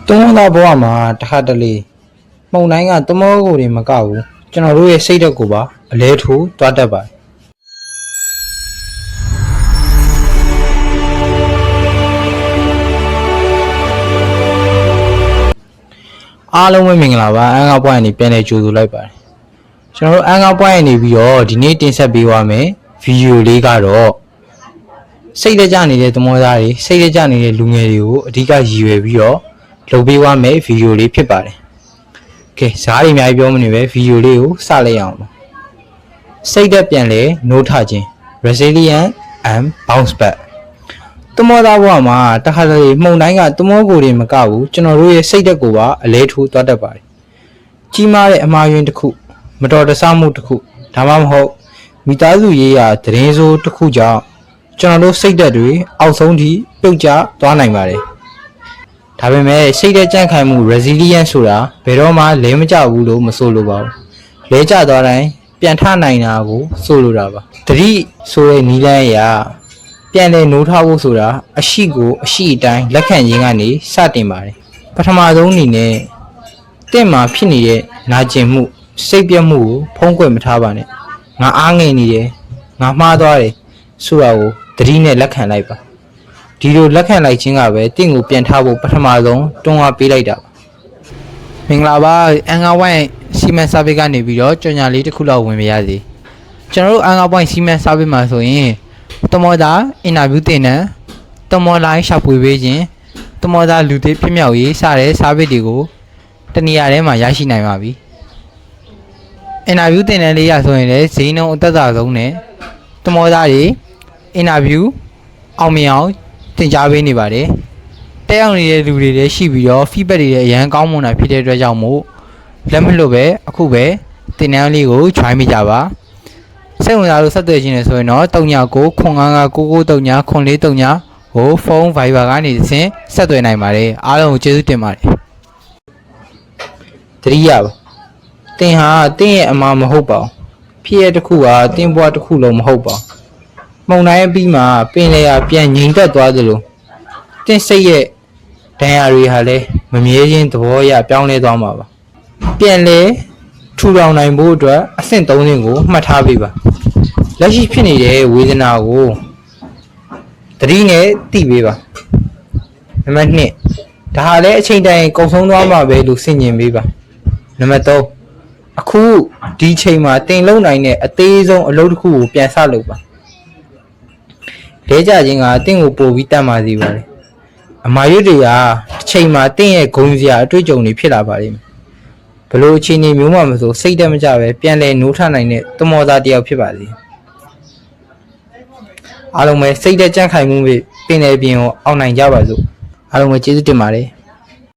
တွန်းလာဘဝမှာတစ်ခါတလေမှုန်တိုင်းကတမောကိုတွေမကဘူးကျွန်တော်တို့ရဲ့စိတ်ဓာတ်ကိုပါအလဲထိုးသွားတတ်ပါတယ်အားလုံးပဲမင်္ဂလာပါအန်ကားပွိုင်းနေပြန်လည်ကြိုဆိုလိုက်ပါတယ်ကျွန်တော်တို့အန်ကားပွိုင်းနေပြီးတော့ဒီနေ့တင်ဆက်ပေးသွားမယ်ဗီဒီယိုလေးကတော့စိတ်ကြနေတဲ့သမောသားတွေစိတ်ကြနေတဲ့လူငယ်တွေကိုအဓိကရည်ရွယ်ပြီးတော့လုပ်ပေးသွားမယ်ဗီဒီယိုလေးဖြစ်ပါတယ်ကဲဇာတ်တွေအများကြီးပြောမနေပဲဗီဒီယိုလေးကိုစလိုက်အောင်ပါစိတ်သက်ပြန်လဲနိုးထခြင်း resilient and bounce back သမောသားဘဝမှာတခါတလေမှုန်တိုင်းကသမောကိုတွေမကဘူးကျွန်တော်တို့ရဲ့စိတ်သက်ကိုပါအလဲထိုးသွားတတ်ပါတယ်ကြီးမားတဲ့အမှားယွင်းတစ်ခုမတော်တဆမှုတစ်ခုဒါမှမဟုတ်မိသားစုရေးရာသတင်းစိုးတစ်ခုကြောင့်ကျွန်တော်တို့စိတ်သက်တွေအောက်ဆုံးထိပြုတ်ကျသွားနိုင်ပါတယ်ဒါပေမဲ့စိတ်သက်ကြံ့ခိုင်မှု resilient ဆိုတာဘယ်တော့မှလဲမကျဘူးလို့မဆိုလိုပါဘူးလဲကျသွားတိုင်းပြန်ထနိုင်တာကိုဆိုလိုတာပါတတိဆိုတဲ့နီးလန်းအရာပြန်လဲနိုးထားဖို့ဆိုတာအရှိကိုအရှိအတိုင်းလက်ခံရင်းကနေစတင်ပါတယ်ပထမဆုံးအနေနဲ့တင့်မှာဖြစ်နေတဲ့နာကျင်မှုစိတ်ပြတ်မှုကိုဖုံးကွယ်မထားပါနဲ့ငါအားငယ်နေတယ်ငါမှားသွားတယ်ဆိုတာကိုတတိနဲ့လက်ခံလိုက်ပါဒီလိုလက်ခံလိုက်ခြင်းကပဲတင့်ကိုပြန်ထားဖို့ပထမဆုံးတွန်းအားပေးလိုက်တာပါမင်္ဂလာပါအန်ကားဝိုင်းစီမံစာပေကနေပြီးတော့ကြော်ညာလေးတစ်ခုလောက်ဝင်ပြရစီကျွန်တော်တို့အန်ကားဝိုင်းစီမံစာပေမှာဆိုရင်တမောသားအင်တာဗျူးတင်တဲ့တမောလိုင်းရှာဖွေပေးခြင်းတမောသားလူသေးဖြစ်မြောက်ရေးစတဲ့စာပေတွေကိုတနေရာထဲမှာရရှိနိုင်ပါပြီအင်တာဗျူးတင်တဲ့လေးရဆိုရင်လည်းဈေးနှုန်းအသက်သာဆုံးနဲ့တမောသားတွေအင်တာဗျူးအောင်မြင်အောင်တင်ကြားပေးနေပါတယ်တက်ရောက်နေတဲ့လူတွေလည်းရှိပြီးတော့ feedback တွေလည်းအရန်ကောင်းမွန်တာဖြစ်တဲ့အတွက်ကြောင့်မို့လက်မလွတ်ပဲအခုပဲတင်နန်းလေးကို join မိကြပါစိတ်ဝင်စားလို့ဆက်သွယ်ခြင်းနဲ့ဆိုရင်တော့399999399439ကိုဖုန်း Viber ကနေစဉ်ဆက်သွယ်နိုင်ပါတယ်အားလုံးကိုကျေးဇူးတင်ပါတယ်တတိယပါတင်ဟာတင်းရဲ့အမှားမဟုတ်ပါဘူးဖြစ်ရတစ်ခုကတင်းဘွားတစ်ခုလုံးမဟုတ်ပါဘူးမှုန်တိုင်းအပြီးမှာပင်လေယာပြန်ငြိမ်သက်သွားသလိုတင်းစိတ်ရဲ့ဒဏ်ရာတွေဟာလည်းမမြဲခြင်းသဘောအရပြောင်းလဲသွားမှာပါပြန်လဲထူထောင်နိုင်ဖို့အတွက်အဆင့်3ဆင့်ကိုမှတ်ထားပေးပါလက်ရှိဖြစ်နေတဲ့ဝေဒနာကိုသတိနဲ့သိပေးပါနံပါတ်2ဒါဟာလည်းအချိန်တိုင်းကုန်ဆုံးသွားမှာပဲလို့ဆင်ခြင်ပေးပါနံပါတ်3အခုဒီချိန်မှာတင်လုံနိုင်တဲ့အသေးဆုံးအလုပ်တစ်ခုကိုပြန်ဆလုပ်ပါလဲကြခြင်းကတင့်ကိုပို့ပြီးတတ်မှစီပါလေအမာရွတ်တွေကတစ်ချိန်မှာတင့်ရဲ့ဂုဏ်စရာအတွေ့အကြုံတွေဖြစ်လာပါလိမ့်မယ်ဘလို့အခြေအနေမျိုးမှမဆိုစိတ်တက်မကြပဲပြန်လဲနိုးထနိုင်တဲ့တမောသားတယောက်ဖြစ်ပါစေအားလုံးပဲစိတ်တက်ကြံ့ခိုင်မှုပင်လေပြင်ကိုအောင်နိုင်ကြပါစို့အားလုံးပဲကျေးဇူးတင်ပါတယ်